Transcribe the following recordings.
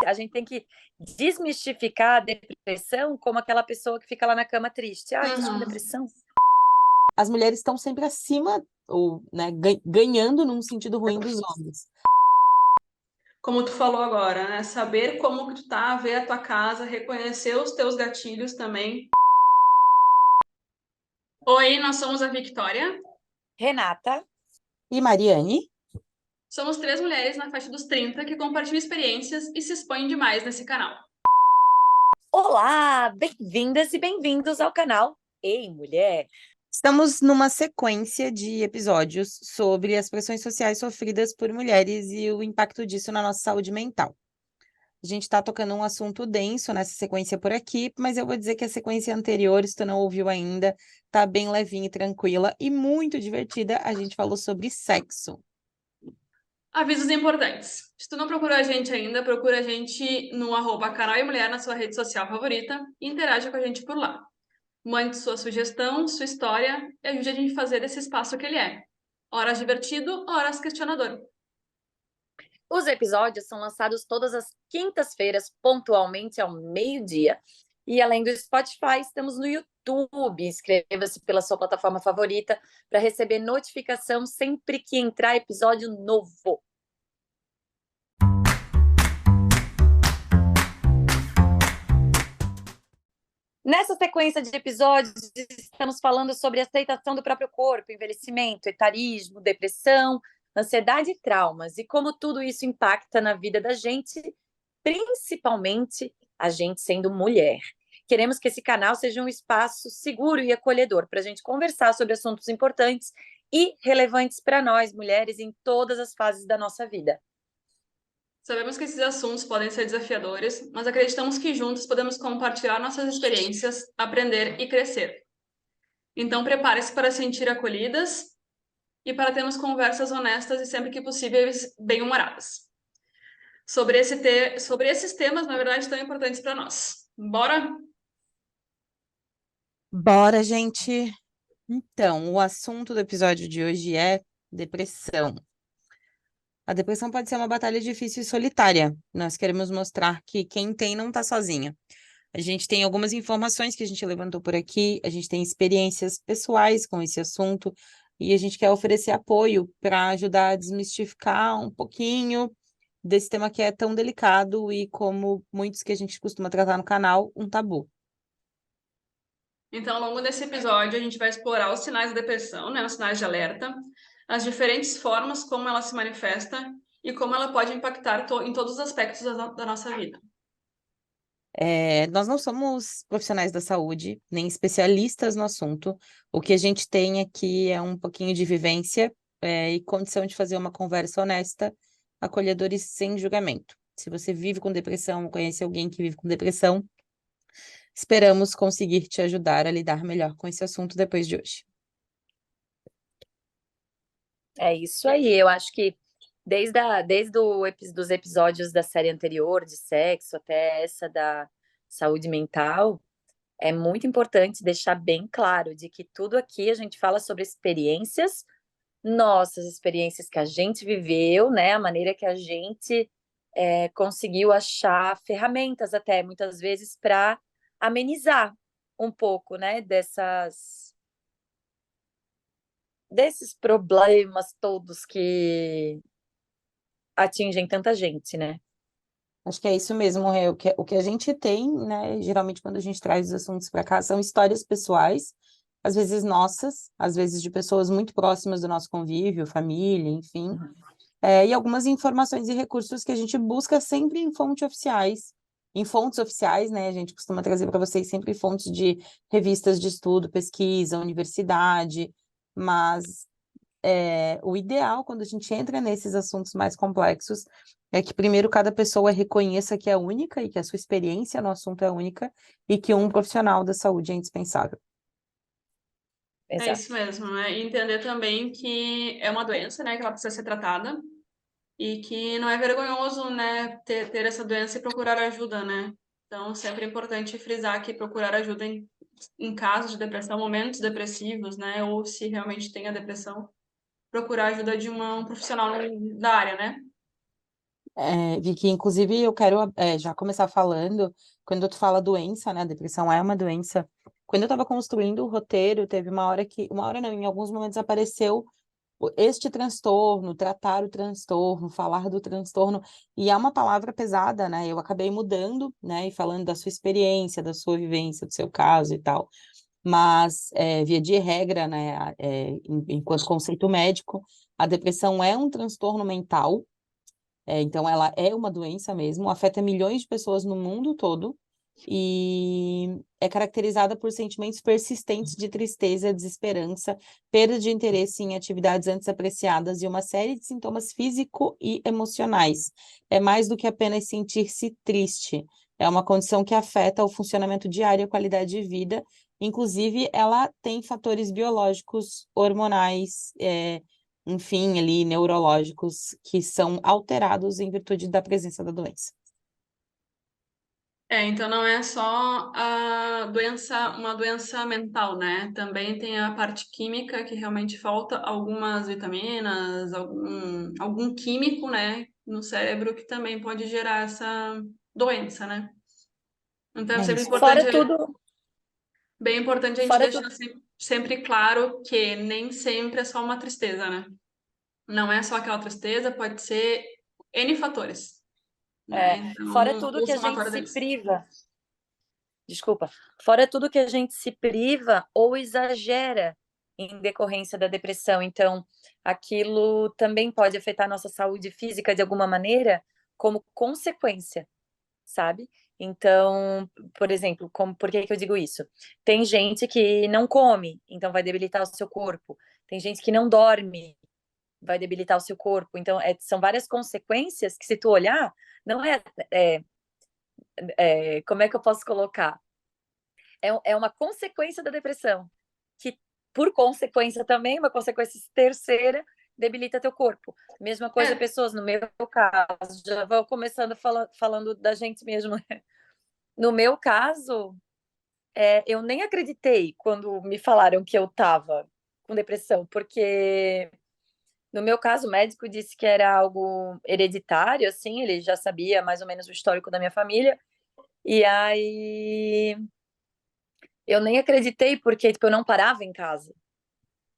A gente tem que desmistificar a depressão como aquela pessoa que fica lá na cama triste. Ai, tô com Uhum. depressão. As mulheres estão sempre acima, ou, né, ganhando num sentido ruim dos homens. Como tu falou agora, né? Saber como que tu tá, ver a tua casa, reconhecer os teus gatilhos também. Oi, nós somos a Victória. Renata, E Mariane? Somos três mulheres na faixa dos 30 que compartilham experiências e se expõem demais nesse canal. olá! Bem-vindas e bem-vindos ao canal Ei Mulher! Estamos numa sequência de episódios sobre as pressões sociais sofridas por mulheres e o impacto disso na nossa saúde mental. A gente está tocando um assunto denso nessa sequência por aqui, mas eu vou dizer que a sequência anterior, se tu não ouviu ainda, tá bem levinha e tranquila e muito divertida. A gente falou sobre sexo. Avisos importantes. Se tu não procurou a gente ainda, procura a gente no @canal e mulher na sua rede social favorita e interaja com a gente por lá. Mande sua sugestão, sua história e ajude a gente a fazer desse espaço que ele é. Horas divertido, horas questionador. Os episódios são lançados todas as quintas-feiras, pontualmente ao meio-dia. E além do Spotify, estamos no YouTube. Inscreva-se pela sua plataforma favorita para receber notificação sempre que entrar episódio novo. Nessa sequência de episódios, estamos falando sobre aceitação do próprio corpo, envelhecimento, etarismo, depressão, ansiedade e traumas, e como tudo isso impacta na vida da gente, principalmente a gente sendo mulher. Queremos que esse canal seja um espaço seguro e acolhedor para a gente conversar sobre assuntos importantes e relevantes para nós, mulheres, em todas as fases da nossa vida. Sabemos que esses assuntos podem ser desafiadores, mas acreditamos que juntos podemos compartilhar nossas experiências, aprender e crescer. Então, prepare-se para se sentir acolhidas e para termos conversas honestas e, sempre que possível, bem-humoradas. Sobre esses temas, na verdade, tão importantes para nós. Bora? Bora, gente! Então, o assunto do episódio de hoje é depressão. A depressão pode ser uma batalha difícil e solitária. Nós queremos mostrar que quem tem não está sozinha. A gente tem algumas informações que a gente levantou por aqui, a gente tem experiências pessoais com esse assunto e a gente quer oferecer apoio para ajudar a desmistificar um pouquinho desse tema que é tão delicado e, como muitos que a gente costuma tratar no canal, um tabu. Então, ao longo desse episódio, a gente vai explorar os sinais da depressão, né, os sinais de alerta, as diferentes formas como ela se manifesta e como ela pode impactar em todos os aspectos da nossa vida. Nós não somos profissionais da saúde, nem especialistas no assunto. O que a gente tem aqui é um pouquinho de vivência, e condição de fazer uma conversa honesta, acolhedores sem julgamento. Se você vive com depressão ou conhece alguém que vive com depressão, esperamos conseguir te ajudar a lidar melhor com esse assunto depois de hoje. É isso aí, eu acho que dos episódios da série anterior de sexo até essa da saúde mental, é muito importante deixar bem claro de que tudo aqui a gente fala sobre experiências, nossas experiências que a gente viveu, né? A maneira que a gente conseguiu achar ferramentas até muitas vezes para amenizar um pouco, né? Desses problemas todos que atingem tanta gente, né? Acho que é isso mesmo, Rê. O que a gente tem, né, geralmente quando a gente traz os assuntos para cá, são histórias pessoais, às vezes nossas, às vezes de pessoas muito próximas do nosso convívio, família, enfim. E algumas informações e recursos que a gente busca sempre em fontes oficiais, né? A gente costuma trazer para vocês sempre fontes de revistas de estudo, pesquisa, universidade, mas o ideal, quando a gente entra nesses assuntos mais complexos, é que primeiro cada pessoa reconheça que é única e que a sua experiência no assunto é única e que um profissional da saúde é indispensável. É Exato. isso mesmo, né? E entender também que é uma doença, né, que ela precisa ser tratada e que não é vergonhoso, né, ter essa doença e procurar ajuda, né? Então, sempre é importante frisar que procurar ajuda em casos de depressão, momentos depressivos, né, ou se realmente tem a depressão, procurar ajuda de um profissional da área, né? Vicky, inclusive eu quero já começar falando, quando tu fala doença, né, a depressão é uma doença. Quando eu estava construindo o roteiro, teve uma hora não, em alguns momentos apareceu este transtorno, tratar o transtorno, falar do transtorno, e é uma palavra pesada, né? Eu acabei mudando, né, e falando da sua experiência, da sua vivência, do seu caso e tal. Mas, via de regra, né, enquanto conceito médico, a depressão é um transtorno mental, então ela é uma doença mesmo, afeta milhões de pessoas no mundo todo, e é caracterizada por sentimentos persistentes de tristeza, desesperança, perda de interesse em atividades antes apreciadas e uma série de sintomas físico e emocionais. É mais do que apenas sentir-se triste. É uma condição que afeta o funcionamento diário e a qualidade de vida. Inclusive, ela tem fatores biológicos, hormonais, enfim, ali, neurológicos, que são alterados em virtude da presença da doença. Então não é só a doença, uma doença mental, né? Também tem a parte química, que realmente falta algumas vitaminas, algum químico, né, no cérebro que também pode gerar essa doença, né? Então é É sempre isso. importante, Fora tudo, bem importante a gente fora deixar tudo, sempre claro que nem sempre é só uma tristeza, né? Não é só aquela tristeza, pode ser N fatores, né? fora Então, tudo o que a gente somatório se deles. priva, desculpa, fora tudo que a gente se priva ou exagera em decorrência da depressão. Então, aquilo também pode afetar a nossa saúde física de alguma maneira, como consequência, sabe? Então, por exemplo, por que que eu digo isso? Tem gente que não come, então vai debilitar o seu corpo. Tem gente que não dorme, vai debilitar o seu corpo. Então, são várias consequências que, se tu olhar, não é, como é que eu posso colocar? É uma consequência da depressão, que, por consequência também, uma consequência terceira, debilita teu corpo. Mesma coisa, É, pessoas, no meu caso, já vou começando falando da gente mesmo. No meu caso, eu nem acreditei quando me falaram que eu estava com depressão, porque no meu caso, o médico disse que era algo hereditário, assim, ele já sabia mais ou menos o histórico da minha família, e aí eu nem acreditei porque, tipo, eu não parava em casa.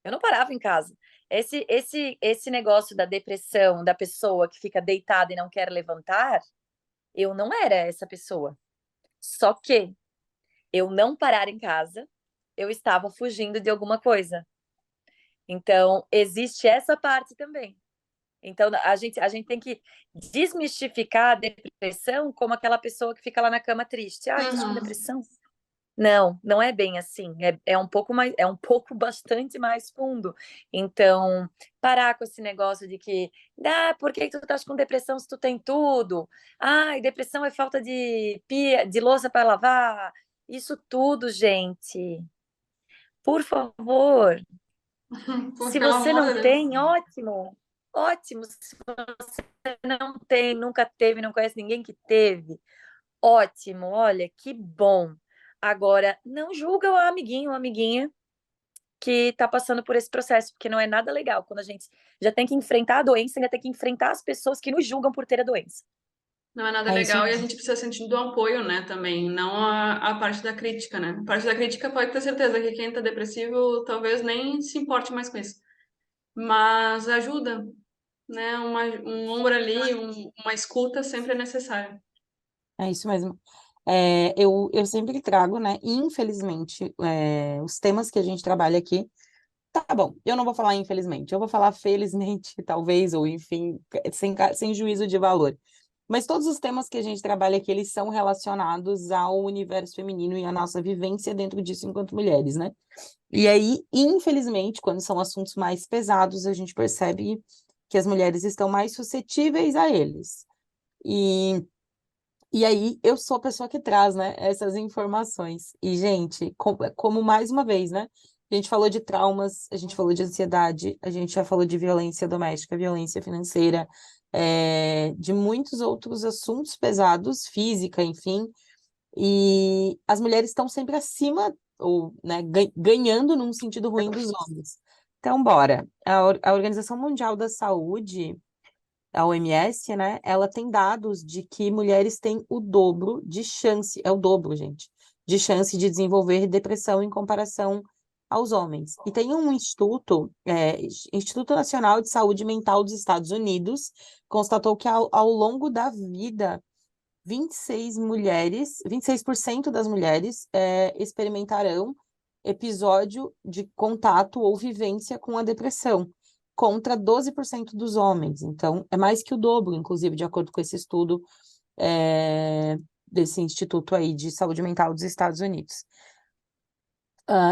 Eu não parava em casa. Esse negócio da depressão, da pessoa que fica deitada e não quer levantar, eu não era essa pessoa. Só que eu não parar em casa, eu estava fugindo de alguma coisa. Então, existe essa parte também. Então, a gente tem que desmistificar a depressão como aquela pessoa que fica lá na cama triste. Ah, estás com uhum. depressão? Não, não é bem assim. É um pouco mais, é um pouco bastante mais fundo. Então, parar com esse negócio de que, por que tu estás com depressão se tu tem tudo? Ai, depressão é falta de pia, de louça para lavar. Isso tudo, gente. Por favor, se Pelo você amor não de Deus. tem, ótimo. Ótimo. Se você não tem, nunca teve, não conhece ninguém que teve, ótimo. Olha, que bom. Agora, não julga o amiguinho ou amiguinha que está passando por esse processo, porque não é nada legal quando a gente já tem que enfrentar a doença, ainda tem que enfrentar as pessoas que nos julgam por ter a doença. Não é nada É isso legal e a mesmo. gente precisa sentir do apoio, né, também, não a parte da crítica, né? A parte da crítica pode ter certeza que quem tá depressivo talvez nem se importe mais com isso. Mas ajuda, né? Um ombro ali, uma escuta sempre é necessário. É isso mesmo. Eu sempre trago, né? Infelizmente, os temas que a gente trabalha aqui. Tá bom, eu não vou falar infelizmente, eu vou falar felizmente, talvez, ou enfim, sem juízo de valor. Mas todos os temas que a gente trabalha aqui, eles são relacionados ao universo feminino e à nossa vivência dentro disso enquanto mulheres, né? E aí, infelizmente, quando são assuntos mais pesados, a gente percebe que as mulheres estão mais suscetíveis a eles. E e aí, eu sou a pessoa que traz, né, essas informações. E, gente, como mais uma vez, né, a gente falou de traumas, a gente falou de ansiedade, a gente já falou de violência doméstica, violência financeira, de muitos outros assuntos pesados, física, enfim. E as mulheres estão sempre acima, ou, né, ganhando num sentido ruim dos homens. Então, bora. A Organização Mundial da Saúde a OMS, né, ela tem dados de que mulheres têm o dobro de chance, é o dobro, gente, de chance de desenvolver depressão em comparação aos homens. E tem um instituto, Instituto Nacional de Saúde Mental dos Estados Unidos, constatou que ao longo da vida, 26% das mulheres experimentarão episódio de contato ou vivência com a depressão, contra 12% dos homens. Então, é mais que o dobro, inclusive, de acordo com esse estudo desse Instituto aí de Saúde Mental dos Estados Unidos.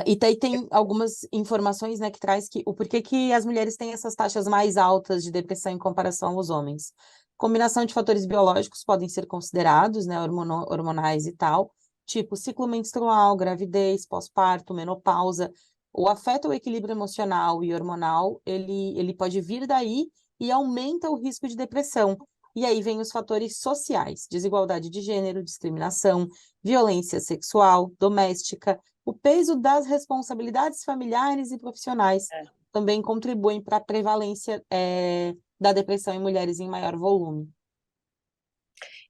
E daí tem algumas informações, né, que traz o porquê que as mulheres têm essas taxas mais altas de depressão em comparação aos homens. Combinação de fatores biológicos podem ser considerados, né, hormonais e tal, tipo ciclo menstrual, gravidez, pós-parto, menopausa. O afeta o equilíbrio emocional e hormonal, ele pode vir daí e aumenta o risco de depressão. E aí vem os fatores sociais, desigualdade de gênero, discriminação, violência sexual, doméstica, o peso das responsabilidades familiares e profissionais também contribuem para a prevalência da depressão em mulheres em maior volume.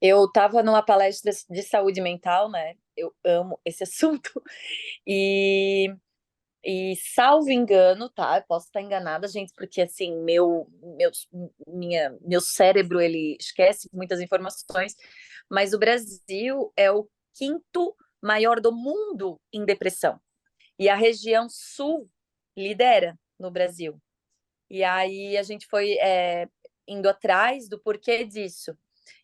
Eu estava numa palestra de saúde mental, né? Eu amo esse assunto. E salvo engano, tá? Eu posso estar enganada, gente, porque assim, meu cérebro, ele esquece muitas informações, mas o Brasil é o quinto maior do mundo em depressão. E a região sul lidera no Brasil. E aí a gente foi indo atrás do porquê disso.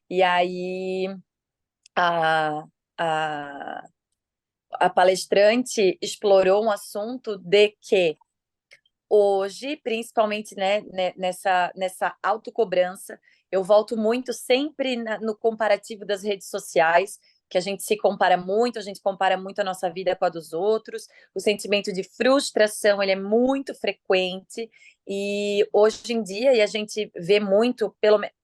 E aí a, a, a palestrante explorou um assunto de que hoje, principalmente, né, nessa autocobrança, eu volto muito sempre no comparativo das redes sociais, que a gente se compara muito, a gente compara muito a nossa vida com a dos outros, o sentimento de frustração, ele é muito frequente, e hoje em dia, e a gente vê muito,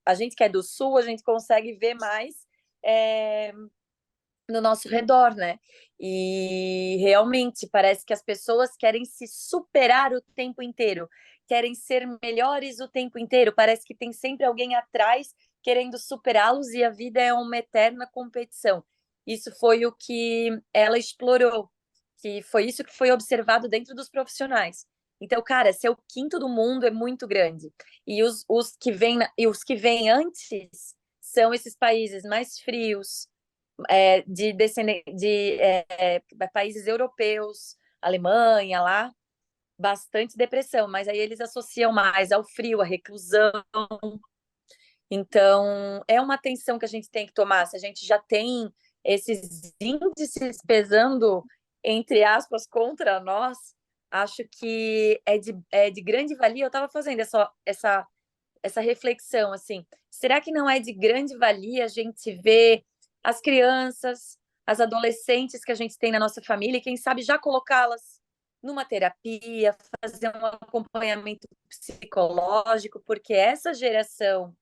a gente que é do Sul, a gente consegue ver mais no nosso redor, né? E realmente parece que as pessoas querem se superar o tempo inteiro, querem ser melhores o tempo inteiro. Parece que tem sempre alguém atrás querendo superá-los e a vida é uma eterna competição. Isso foi o que ela explorou, que foi isso que foi observado dentro dos profissionais. Então, cara, ser o quinto do mundo é muito grande. E os que vêm antes são esses países mais frios, de países europeus, Alemanha, lá, bastante depressão, mas aí eles associam mais ao frio, à reclusão. Então, é uma atenção que a gente tem que tomar. Se a gente já tem esses índices pesando, entre aspas, contra nós, acho que é de grande valia. Eu estava fazendo essa reflexão, assim, será que não é de grande valia a gente ver as crianças, as adolescentes que a gente tem na nossa família, e quem sabe já colocá-las numa terapia, fazer um acompanhamento psicológico, porque essa geração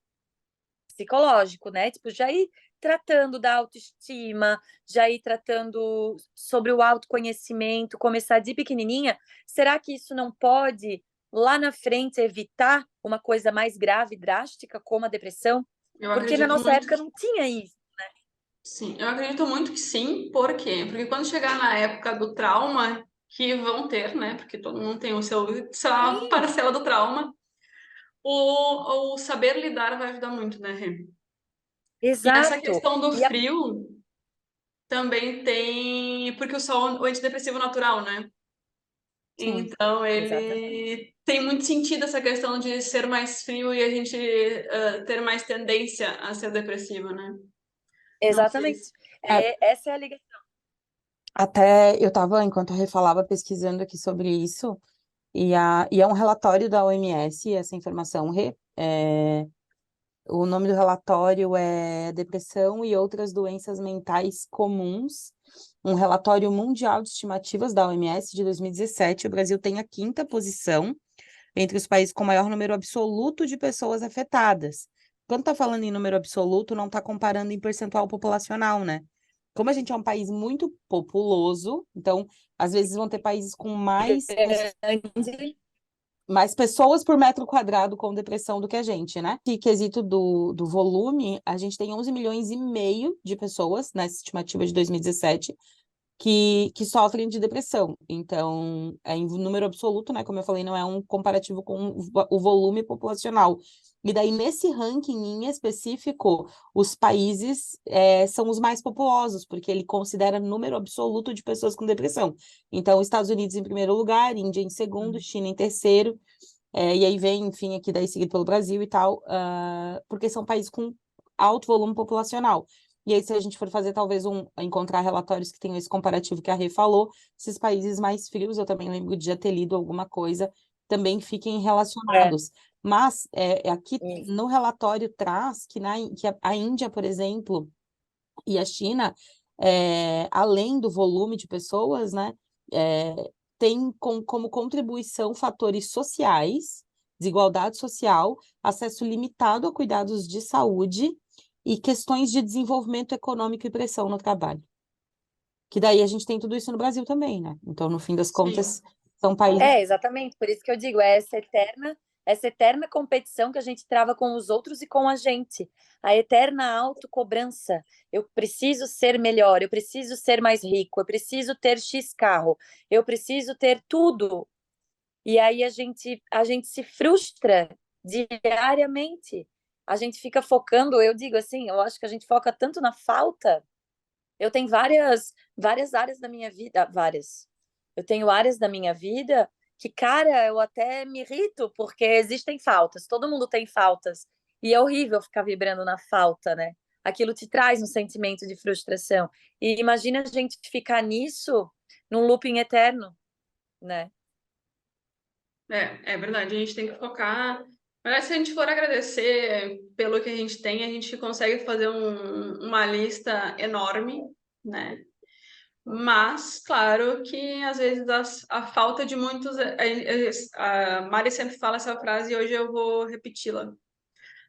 psicológico, né? Tipo, já ir tratando da autoestima, já ir tratando sobre o autoconhecimento, começar de pequenininha, será que isso não pode lá na frente evitar uma coisa mais grave, drástica, como a depressão? Porque na nossa época não tinha isso. Sim, eu acredito muito que sim. Por quê? Porque quando chegar na época do trauma, que vão ter, né? Porque todo mundo tem sua parcela do trauma, o saber lidar vai ajudar muito, né, Rê? E essa Exato. questão do frio também tem, porque o antidepressivo natural, né? Sim, então ele exatamente. tem muito sentido essa questão de ser mais frio e a gente ter mais tendência a ser depressiva, né? Não sei Exatamente. se... Essa é a ligação. Até eu estava, enquanto a Rê falava, pesquisando aqui sobre isso, e é um relatório da OMS, essa informação, Rê. O nome do relatório é Depressão e Outras Doenças Mentais Comuns, um relatório mundial de estimativas da OMS de 2017. O Brasil tem a 5ª posição entre os países com maior número absoluto de pessoas afetadas. Quando está falando em número absoluto, não está comparando em percentual populacional, né? Como a gente é um país muito populoso, então, às vezes vão ter países com mais mais pessoas por metro quadrado com depressão do que a gente, né? Que quesito do volume, a gente tem 11 milhões e meio de pessoas, nessa estimativa de 2017, que sofrem de depressão. Então, em número absoluto, né? Como eu falei, não é um comparativo com o volume populacional. E daí, nesse ranking em específico, os países são os mais populosos, porque ele considera número absoluto de pessoas com depressão. Então, Estados Unidos em primeiro lugar, Índia em segundo, China em terceiro, e aí vem, enfim, aqui daí seguido pelo Brasil e tal, porque são países com alto volume populacional. E aí, se a gente for fazer, talvez, encontrar relatórios que tenham esse comparativo que a Rê falou, esses países mais frios, eu também lembro de já ter lido alguma coisa, também fiquem relacionados. Mas aqui Isso. no relatório traz que a Índia, por exemplo, e a China, além do volume de pessoas, né, tem como contribuição fatores sociais, desigualdade social, acesso limitado a cuidados de saúde e questões de desenvolvimento econômico e pressão no trabalho. Que daí a gente tem tudo isso no Brasil também, né? Então, no fim das contas, são países... Exatamente, por isso que eu digo, essa eterna competição que a gente trava com os outros e com a gente, a eterna autocobrança. Eu preciso ser melhor, eu preciso ser mais rico, eu preciso ter X carro, eu preciso ter tudo. E aí a gente se frustra diariamente. A gente fica focando, eu digo assim, eu acho que a gente foca tanto na falta. Eu tenho várias áreas da minha vida, várias. Eu tenho áreas da minha vida que, cara, eu até me irrito, porque existem faltas, todo mundo tem faltas. E é horrível ficar vibrando na falta, né? Aquilo te traz um sentimento de frustração. E imagina a gente ficar nisso, num looping eterno, né? É verdade, a gente tem que focar. Mas se a gente for agradecer pelo que a gente tem, a gente consegue fazer uma lista enorme, né? Mas, claro que às vezes a falta de muitos. A Mari sempre fala essa frase e hoje eu vou repeti-la.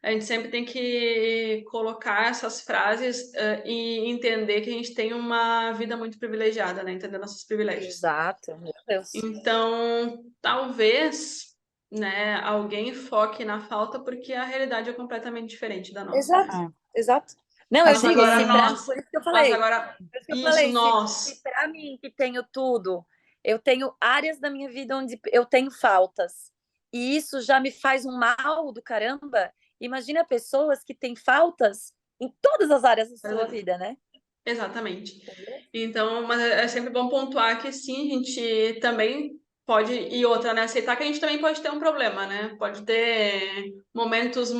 A gente sempre tem que colocar essas frases e entender que a gente tem uma vida muito privilegiada, né? Entender nossos privilégios. Exato, meu Deus. Então, talvez, né, alguém foque na falta porque a realidade é completamente diferente da nossa. Exato, exato. Não, eu Mas digo, agora se pra, nós, por isso que eu mas falei, agora por isso que eu isso falei, nós. se para mim que tenho tudo, eu tenho áreas da minha vida onde eu tenho faltas, e isso já me faz um mal do caramba, imagina pessoas que têm faltas em todas as áreas da sua vida, né? Exatamente. Então, mas é sempre bom pontuar que sim, a gente também pode, e outra, né, aceitar que a gente também pode ter um problema, né? Pode ter momentos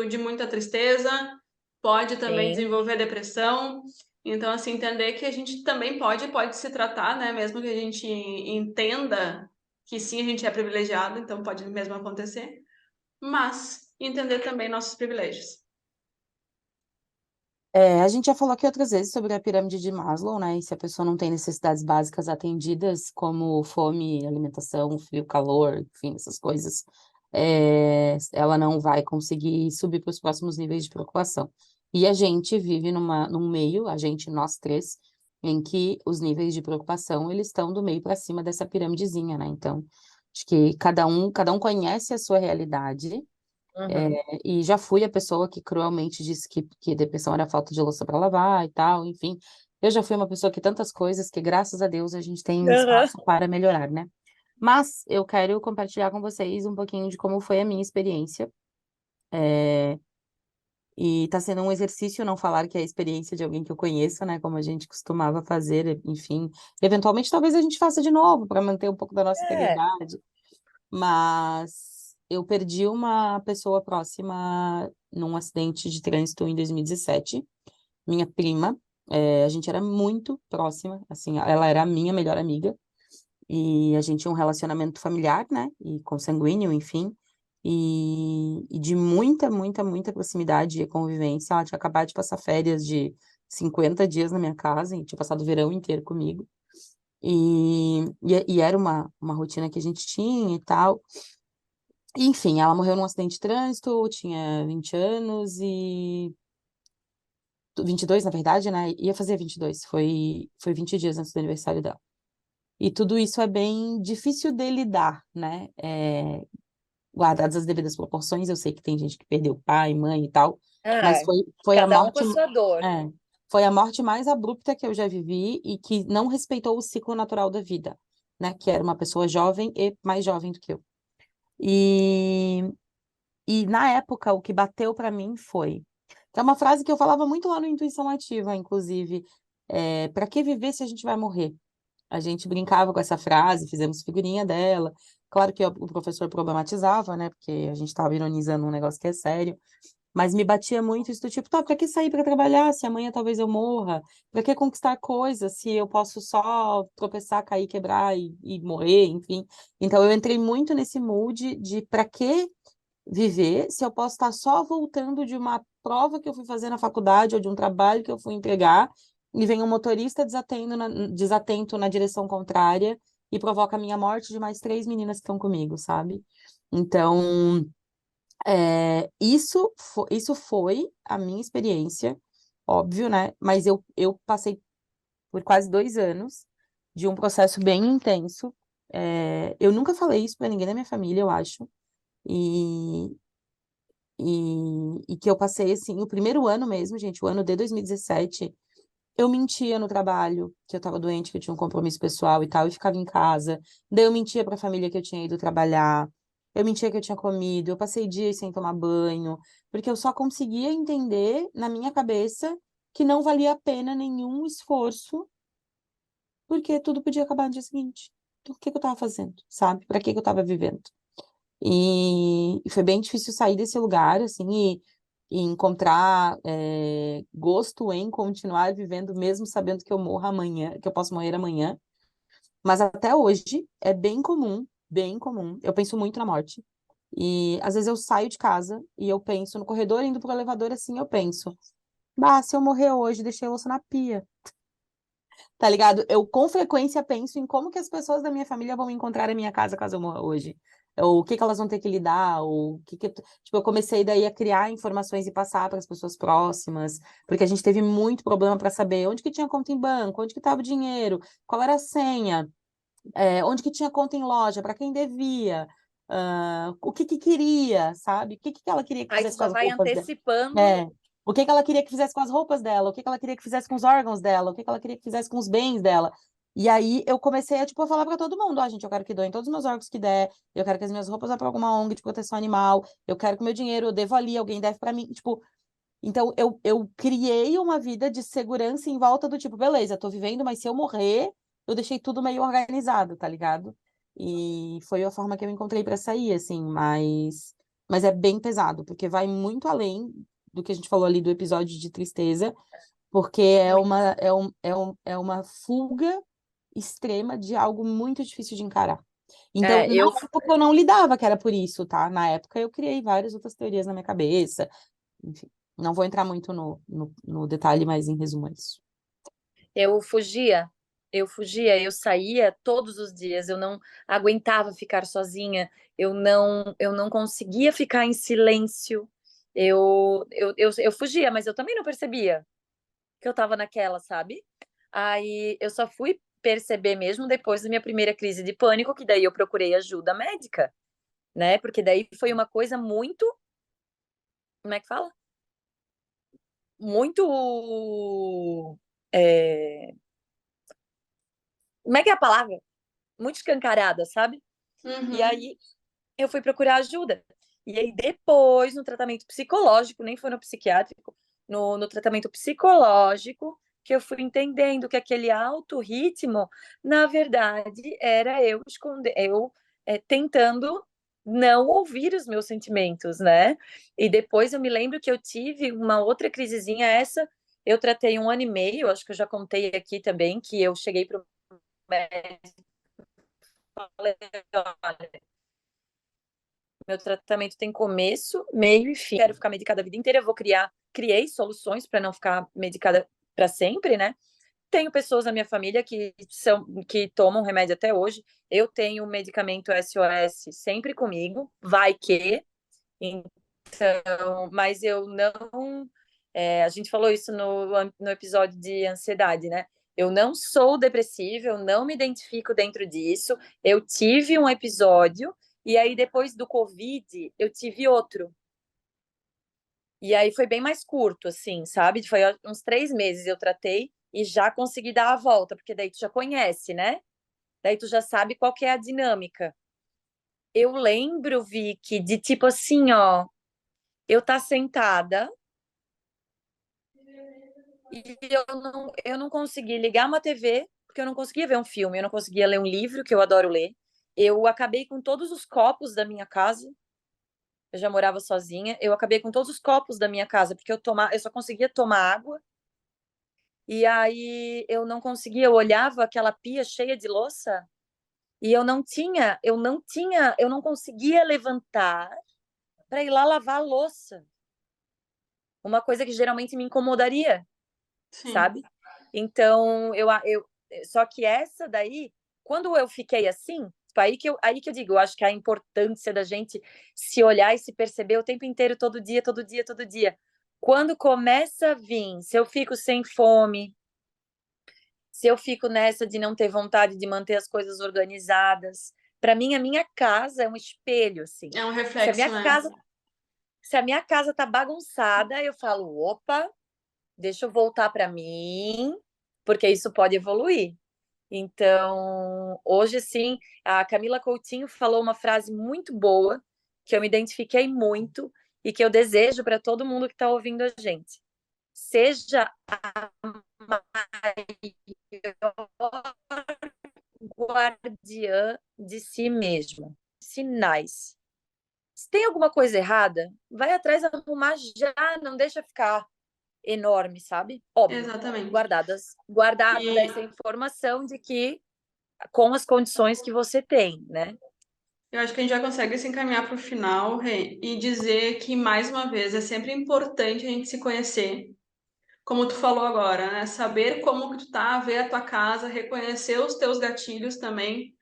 de muita tristeza, pode também Sim. desenvolver depressão. Então, assim, entender que a gente também pode se tratar, né? Mesmo que a gente entenda que sim, a gente é privilegiado, então pode mesmo acontecer, mas entender também nossos privilégios. A gente já falou aqui outras vezes sobre a pirâmide de Maslow, né? E se a pessoa não tem necessidades básicas atendidas, como fome, alimentação, frio, calor, enfim, essas coisas, ela não vai conseguir subir para os próximos níveis de preocupação. E a gente vive num meio, nós três, em que os níveis de preocupação, eles estão do meio para cima dessa piramidezinha, né? Então, acho que cada um conhece a sua realidade, Uhum. e já fui a pessoa que cruelmente disse que depressão era falta de louça para lavar e tal, enfim. Eu já fui uma pessoa que tantas coisas que, graças a Deus, a gente tem espaço para melhorar, né? Mas eu quero compartilhar com vocês um pouquinho de como foi a minha experiência. E tá sendo um exercício não falar que é a experiência de alguém que eu conheço, né? Como a gente costumava fazer, enfim. Eventualmente, talvez a gente faça de novo para manter um pouco da nossa integridade. Mas eu perdi uma pessoa próxima num acidente de trânsito em 2017. Minha prima, a gente era muito próxima, assim, ela era a minha melhor amiga. E a gente tinha um relacionamento familiar, né? E consanguíneo, enfim. E de muita, muita, muita proximidade e convivência. Ela tinha acabado de passar férias de 50 dias na minha casa e tinha passado o verão inteiro comigo. E era uma rotina que a gente tinha e tal. Enfim, ela morreu num acidente de trânsito, tinha 20 anos e... 22, na verdade, né? Ia fazer 22, foi 20 dias antes do aniversário dela. E tudo isso é bem difícil de lidar, né? guardadas as devidas proporções. Eu sei que tem gente que perdeu pai, mãe e tal, mas Ah, foi a cada um com morte, a sua dor. é, foi a morte mais abrupta que eu já vivi e que não respeitou o ciclo natural da vida, né? Que era uma pessoa jovem e mais jovem do que eu. E, e na época, o que bateu para mim foi, que é uma frase que eu falava muito lá no Intuição Ativa, inclusive, para que viver se a gente vai morrer? A gente brincava com essa frase, fizemos figurinha dela. Claro que o professor problematizava, né? Porque a gente estava ironizando um negócio que é sério. Mas me batia muito isso do tipo, tá, pra que sair para trabalhar se amanhã talvez eu morra? Pra que conquistar coisas se eu posso só tropeçar, cair, quebrar e morrer, enfim. Então eu entrei muito nesse mood de pra que viver se eu posso estar só voltando de uma prova que eu fui fazer na faculdade ou de um trabalho que eu fui entregar e vem um motorista desatento na direção contrária e provoca a minha morte de mais 3 meninas que estão comigo, sabe? Então, isso foi a minha experiência, óbvio, né? Mas eu passei por quase 2 anos de um processo bem intenso. Eu nunca falei isso para ninguém da minha família, eu acho. E, e que eu passei, assim, o primeiro ano mesmo, gente, o ano de 2017, eu mentia no trabalho, que eu estava doente, que eu tinha um compromisso pessoal e tal, e ficava em casa. Daí eu mentia para a família que eu tinha ido trabalhar. Eu mentia que eu tinha comido, eu passei dias sem tomar banho, porque eu só conseguia entender na minha cabeça que não valia a pena nenhum esforço, porque tudo podia acabar no dia seguinte. Então, o que que eu estava fazendo, sabe? Para que que eu estava vivendo? E foi bem difícil sair desse lugar, assim, e encontrar gosto em continuar vivendo, mesmo sabendo que eu morro amanhã, que eu posso morrer amanhã. Mas até hoje é bem comum, bem comum. Eu penso muito na morte. E às vezes eu saio de casa e eu penso no corredor, indo pro elevador, assim, eu penso, bah, se eu morrer hoje, deixei a louça na pia. Tá ligado? Eu com frequência penso em como que as pessoas da minha família vão encontrar a minha casa caso eu morra hoje. Ou o que que elas vão ter que lidar, ou o que que... Tipo, eu comecei daí a criar informações e passar para as pessoas próximas, porque a gente teve muito problema para saber onde que tinha conta em banco, onde que estava o dinheiro, qual era a senha, onde que tinha conta em loja, para quem devia, o que que queria, sabe? O que que ela queria que Aí fizesse você com já as vai roupas dela. antecipando. É. O que que ela queria que fizesse com as roupas dela, o que que ela queria que fizesse com os órgãos dela, o que que ela queria que fizesse com os bens dela. E aí eu comecei a, tipo, a falar para todo mundo, gente, eu quero que doem todos os meus órgãos que der, eu quero que as minhas roupas vá para alguma ONG de proteção animal, eu quero que o meu dinheiro eu devo ali, alguém deve para mim, tipo, então eu criei uma vida de segurança em volta do tipo, beleza, tô vivendo, mas se eu morrer, eu deixei tudo meio organizado, tá ligado? E foi a forma que eu encontrei para sair, assim, mas é bem pesado, porque vai muito além do que a gente falou ali do episódio de tristeza, porque Muito. é uma fuga extrema de algo muito difícil de encarar. Então, É, na época eu não lidava que era por isso, tá? Na época eu criei várias outras teorias na minha cabeça, enfim. Não vou entrar muito no detalhe, mas em resumo é isso. eu fugia, eu saía todos os dias, eu não aguentava ficar sozinha, eu não conseguia ficar em silêncio. Eu fugia, mas eu também não percebia que eu tava naquela, sabe? Aí eu só fui perceber mesmo depois da minha primeira crise de pânico, que daí eu procurei ajuda médica, né? Porque daí foi uma coisa muito, como é que fala? Muito, é, como é que é a palavra? Muito escancarada, sabe? E Uhum. aí eu fui procurar ajuda. E aí depois, no tratamento psicológico, nem foi no psiquiátrico, no tratamento psicológico, que eu fui entendendo que aquele alto ritmo, na verdade, era eu esconder, tentando não ouvir os meus sentimentos, né? E depois eu me lembro que eu tive uma outra crisezinha, essa eu tratei 1 ano e meio, acho que eu já contei aqui também, que eu cheguei para o médico e falei, olha, meu tratamento tem começo, meio e fim. Quero ficar medicada a vida inteira, eu vou criei soluções para não ficar medicada para sempre, né? Tenho pessoas na minha família que tomam remédio até hoje. Eu tenho o medicamento SOS sempre comigo, vai que. Então, mas eu não. A gente falou isso no episódio de ansiedade, né? Eu não sou depressiva, eu não me identifico dentro disso. Eu tive um episódio E aí, depois do Covid, eu tive outro. E aí foi bem mais curto, assim, sabe? Foi uns 3 meses eu tratei e já consegui dar a volta, porque daí tu já conhece, né? Daí tu já sabe qual que é a dinâmica. Eu lembro, Vicky, de tipo assim, ó, eu tá sentada e eu não consegui ligar uma TV, porque eu não conseguia ver um filme, eu não conseguia ler um livro, que eu adoro ler. Eu acabei com todos os copos da minha casa. Eu já morava sozinha. Eu acabei com todos os copos da minha casa, porque eu só conseguia tomar água. E aí eu não conseguia, eu olhava aquela pia cheia de louça e eu não conseguia levantar para ir lá lavar a louça. Uma coisa que geralmente me incomodaria, Sim. sabe? Então, só que essa daí, quando eu fiquei assim, tipo, aí que eu digo, eu acho que a importância da gente se olhar e se perceber o tempo inteiro, todo dia, todo dia, todo dia. Quando começa a vir, se eu fico sem fome, se eu fico nessa de não ter vontade de manter as coisas organizadas, para mim a minha casa é um espelho, assim. É um Se a reflexo, minha né? casa, se a minha casa tá bagunçada, eu falo, opa, deixa eu voltar para mim, porque isso pode evoluir. Então, hoje sim, a Camila Coutinho falou uma frase muito boa, que eu me identifiquei muito e que eu desejo para todo mundo que está ouvindo a gente. Seja a guardiã de si mesmo. Sinais. Se tem alguma coisa errada, vai atrás arrumar já, não deixa ficar enorme, sabe? Óbvio, Exatamente. guardada essa E informação de que com as condições que você tem, né? eu acho que a gente já consegue se encaminhar para o final, Rê, e dizer que, mais uma vez, é sempre importante a gente se conhecer, como tu falou agora, né? Saber como que tu tá, ver a tua casa, reconhecer os teus gatilhos também,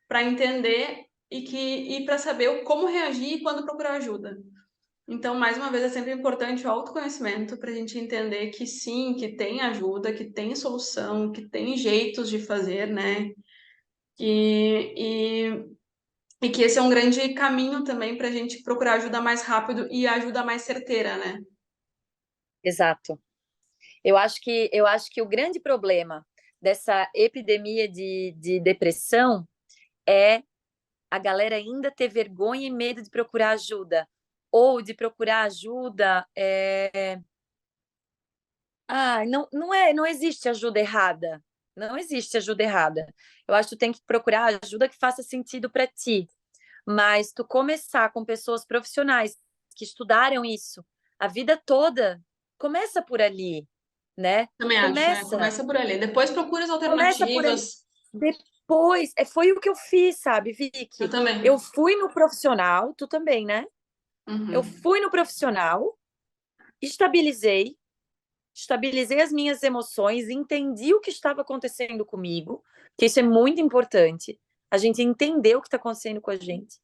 para entender e para saber como reagir e quando procurar ajuda. Então, mais uma vez, é sempre importante o autoconhecimento para a gente entender que sim, que tem ajuda, que tem solução, que tem jeitos de fazer, né? E, e que esse é um grande caminho também para a gente procurar ajuda mais rápido e ajuda mais certeira, né? Exato. Eu acho que o grande problema dessa epidemia de depressão é a galera ainda ter vergonha e medo de procurar ajuda. Ou de procurar ajuda. Não existe ajuda errada. Não existe ajuda errada. Eu acho que tu tem que procurar ajuda que faça sentido para ti. Mas tu começar com pessoas profissionais que estudaram isso a vida toda, começa por ali, né? Também acho, é. Começa, Começa por ali. Depois procura as começa por ali. alternativas. Depois, foi o que eu fiz, sabe, Eu Vicky? Eu também. fui no profissional, tu também, né? Eu Uhum. fui no profissional, estabilizei, estabilizei as minhas emoções, entendi o que estava acontecendo comigo, que isso é muito importante, a gente entender o que está acontecendo com a gente.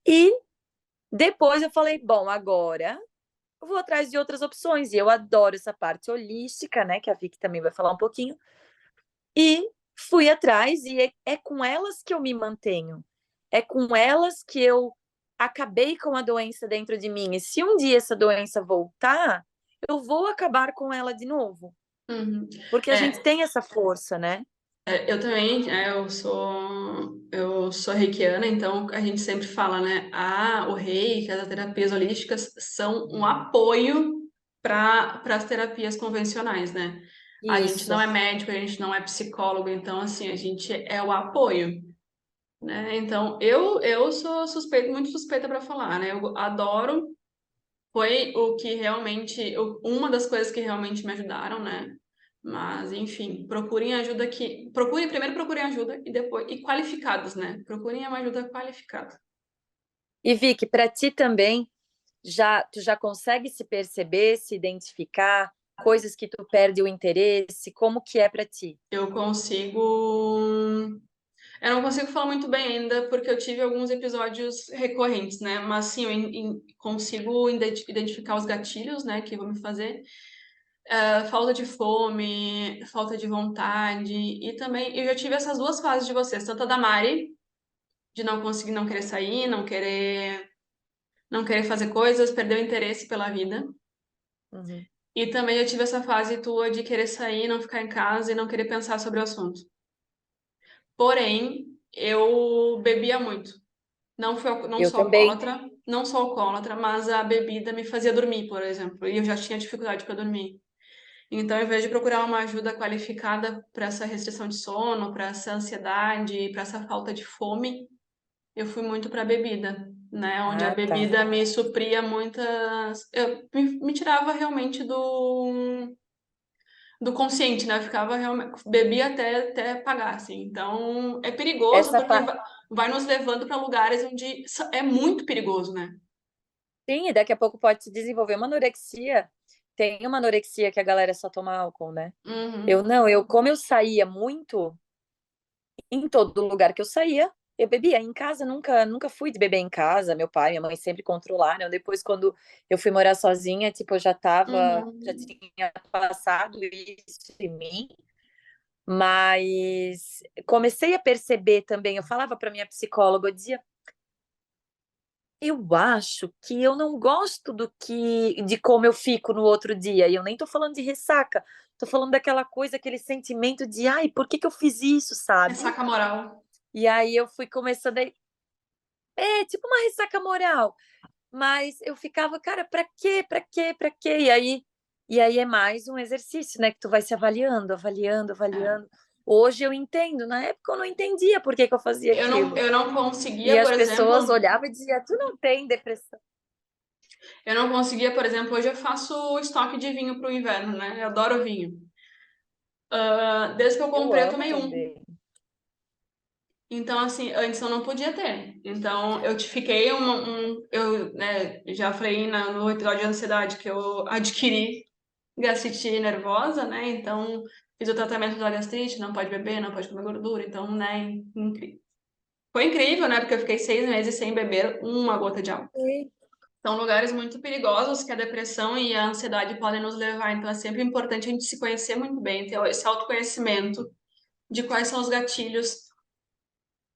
E depois eu falei, bom, agora eu vou atrás de outras opções. E eu adoro essa parte holística, né? Que a Vicky também vai falar um pouquinho. E fui atrás, e é com elas que eu me mantenho. É com elas que eu acabei com a doença dentro de mim. E se um dia essa doença voltar, eu vou acabar com ela de novo. Uhum. Porque a gente É, tem essa força, né? eu também, eu sou reikiana, então a gente sempre fala, né? Ah, o reiki, as terapias holísticas são um apoio para as terapias convencionais, né? A gente não Isso. é médico, a gente não é psicólogo, então assim, a gente é o apoio, né? Então eu sou suspeita, muito suspeita para falar, né? Eu adoro, foi o que realmente, uma das coisas que realmente me ajudaram, né? Mas, enfim, procurem ajuda primeiro procurem ajuda e depois, e qualificados, né? Procurem uma ajuda qualificada. E Vicky, para ti também, tu já consegue se perceber, se identificar, coisas que tu perde o interesse, como que é para ti? Eu consigo. Eu não consigo falar muito bem ainda, porque eu tive alguns episódios recorrentes, né? Mas sim, consigo identificar os gatilhos, né, que vão me fazer. Falta de fome, falta de vontade. E também eu já tive essas duas fases de vocês, tanto a da Mari, de não conseguir, não querer sair, não querer fazer coisas, perder o interesse pela vida. Uhum. E também eu tive essa fase tua de querer sair, não ficar em casa e não querer pensar sobre o assunto. Porém, eu bebia muito. Não Eu sou também. alcoólatra, não sou alcoólatra, mas a bebida me fazia dormir, por exemplo, e eu já tinha dificuldade para dormir. Então, ao invés de procurar uma ajuda qualificada para essa restrição de sono, para essa ansiedade, para essa falta de fome, eu fui muito para a bebida, né? Onde a Ah, tá. bebida me supria muitas. Me tirava realmente do consciente, né? Eu ficava realmente. Bebia até pagar, assim. Então, é perigoso Essa porque pa... vai nos levando para lugares onde é muito perigoso, né? Sim, e daqui a pouco pode se desenvolver uma anorexia. Tem uma anorexia que a galera só toma álcool, né? Eu Uhum. não, como eu saía muito, em todo lugar que eu saía, eu bebia. Em casa, nunca fui de beber em casa. Meu pai, minha mãe sempre controlaram. Depois, quando eu fui morar sozinha, tipo, eu já Uhum. tinha passado isso em mim. Mas comecei a perceber também, eu falava para minha psicóloga, eu dizia, eu acho que eu não gosto de como eu fico no outro dia. E eu nem tô falando de ressaca, tô falando daquela coisa, aquele sentimento de, ai, por que que eu fiz isso, sabe? Ressaca moral. E aí eu fui começando a... É, tipo uma ressaca moral. Mas eu ficava, cara, pra quê? Pra quê? Pra quê? E aí é mais um exercício, né? Que tu vai se avaliando, avaliando, É. avaliando. Hoje eu entendo, na época eu não entendia por que que eu fazia aquilo. Eu não E conseguia, por as pessoas exemplo. olhavam e diziam, tu não tem depressão. Eu não conseguia, por exemplo, hoje eu faço estoque de vinho para o inverno, né? Eu adoro vinho. Desde que eu Eu comprei, eu amo tomei um. também. Então, assim, antes eu não podia ter. Então, fiquei eu, né, já falei no episódio de ansiedade que eu adquiri gastrite nervosa, né? Então, fiz o tratamento da gastrite, não pode beber, não pode comer gordura. Então, né, foi incrível, né? Porque eu fiquei 6 meses sem beber uma gota de álcool. Sim. São lugares muito perigosos que a depressão e a ansiedade podem nos levar. Então, é sempre importante a gente se conhecer muito bem, ter esse autoconhecimento de quais são os gatilhos.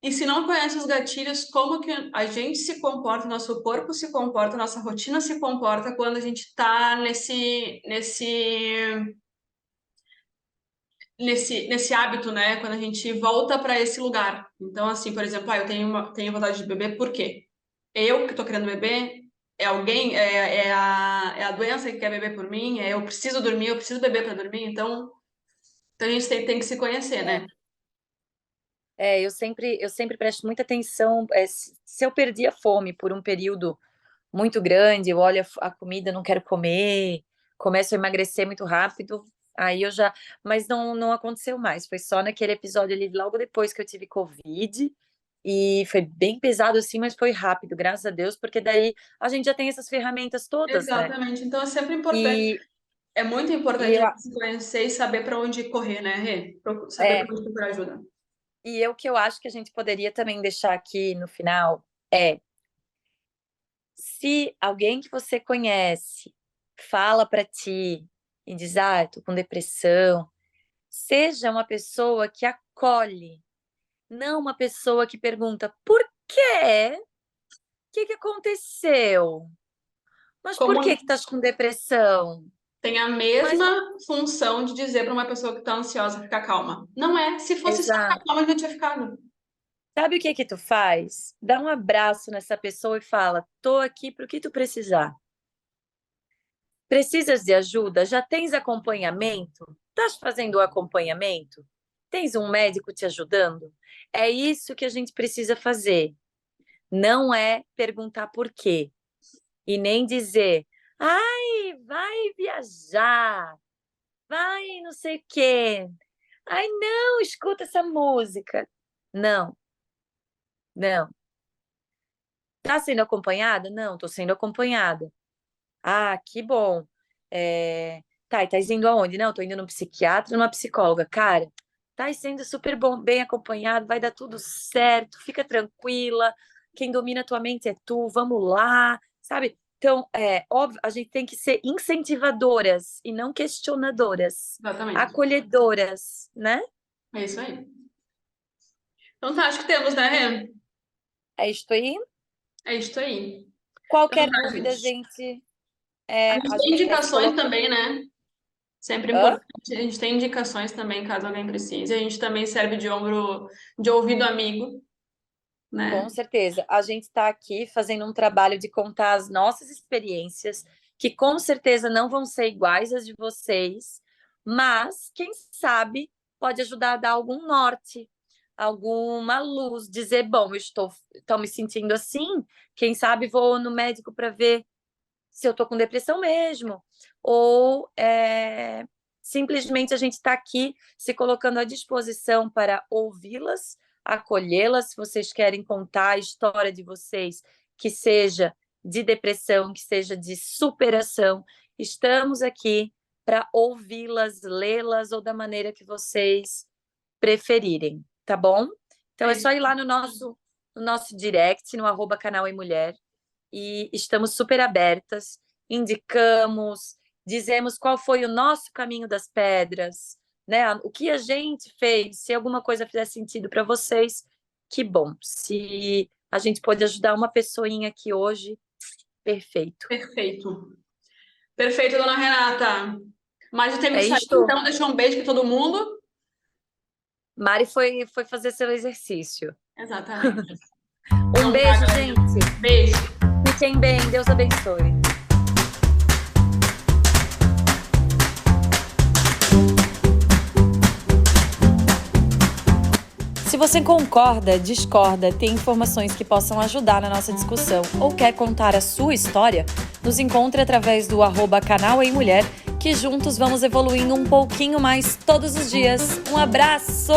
E se não conhece os gatilhos, como que a gente se comporta, nosso corpo se comporta, nossa rotina se comporta quando a gente está nesse hábito, né? Quando a gente volta para esse lugar. Então, assim, por exemplo, eu tenho vontade de beber, por quê? Eu que estou querendo beber? É alguém? É a doença que quer beber por mim? Eu preciso dormir, eu preciso beber para dormir? Então a gente tem que se conhecer, né? Eu sempre presto muita atenção. Se eu perdi a fome por um período muito grande, eu olho a comida, não quero comer, começo a emagrecer muito rápido, aí eu já. Mas não aconteceu mais, foi só naquele episódio ali, logo depois que eu tive Covid, e foi bem pesado assim, mas foi rápido, graças a Deus, porque daí a gente já tem essas ferramentas todas, né? Exatamente. Então é sempre importante. E, É muito e, importante a eu, gente se conhecer e saber para onde correr, né, Rê? Saber para é, onde procurar ajuda. o que eu acho que a gente poderia também deixar aqui no final é se alguém que você conhece fala para ti e diz, tô com depressão, seja uma pessoa que acolhe, não uma pessoa que pergunta por quê? O que que aconteceu? Mas por Como que que estás com depressão? tem a Mas, mesma função de dizer para uma pessoa que está ansiosa ficar calma. Não é. Se fosse só ficar exato. calma, eu já tinha ficado. Sabe o que que tu faz? Dá um abraço nessa pessoa e fala, tô aqui para o que tu precisar. Precisas de ajuda? Já tens acompanhamento? Estás fazendo o acompanhamento? Tens um médico te ajudando? É isso que a gente precisa fazer. Não é perguntar por quê. E nem dizer, ai, vai viajar, vai não sei o quê. Ai, não, escuta essa música. Não, não. Tá sendo acompanhada? Não, tô sendo acompanhada. Ah, que bom. Tá, e tá indo aonde? Não, tô indo num psiquiatra, numa psicóloga. Cara, tá sendo super bom, bem acompanhado, vai dar tudo certo, fica tranquila. Quem domina a tua mente é tu, vamos lá, sabe? Então, óbvio, a gente tem que ser incentivadoras e não questionadoras, Exatamente. acolhedoras, né? É isso aí. Então tá, acho que temos, né, Rê? É isto aí? É isso aí. Qualquer Então, tá, dúvida, gente. gente, A a gente tem gente vai se indicações colocar. também, né? Sempre Hã? importante. A gente tem indicações também, caso alguém precise. A gente também serve de ombro, de ouvido amigo, Com né? certeza. A gente está aqui fazendo um trabalho de contar as nossas experiências, que com certeza não vão ser iguais às de vocês, mas quem sabe pode ajudar a dar algum norte, alguma luz, dizer, bom, estou me sentindo assim, quem sabe vou no médico para ver se eu estou com depressão mesmo, ou simplesmente a gente está aqui se colocando à disposição para ouvi-las, acolhê-las, se vocês querem contar a história de vocês, que seja de depressão, que seja de superação, estamos aqui para ouvi-las, lê-las ou da maneira que vocês preferirem, tá bom? Então É é só isso. ir lá no nosso direct, no @canal em mulher, e estamos super abertas, indicamos, dizemos qual foi o nosso caminho das pedras, né? O que a gente fez, se alguma coisa fizer sentido para vocês, que bom. Se a gente pode ajudar uma pessoinha aqui hoje, perfeito. Perfeito. Perfeito, dona Renata. Mas eu tenho É que sair, isto. então deixa um beijo para todo mundo. Mari foi fazer seu exercício. Exatamente. Um Então tá, beijo, galera. gente. Beijo. Fiquem bem, Deus abençoe. Se você concorda, discorda, tem informações que possam ajudar na nossa discussão ou quer contar a sua história, nos encontre através do @canal em mulher, que juntos vamos evoluindo um pouquinho mais todos os dias. Um abraço!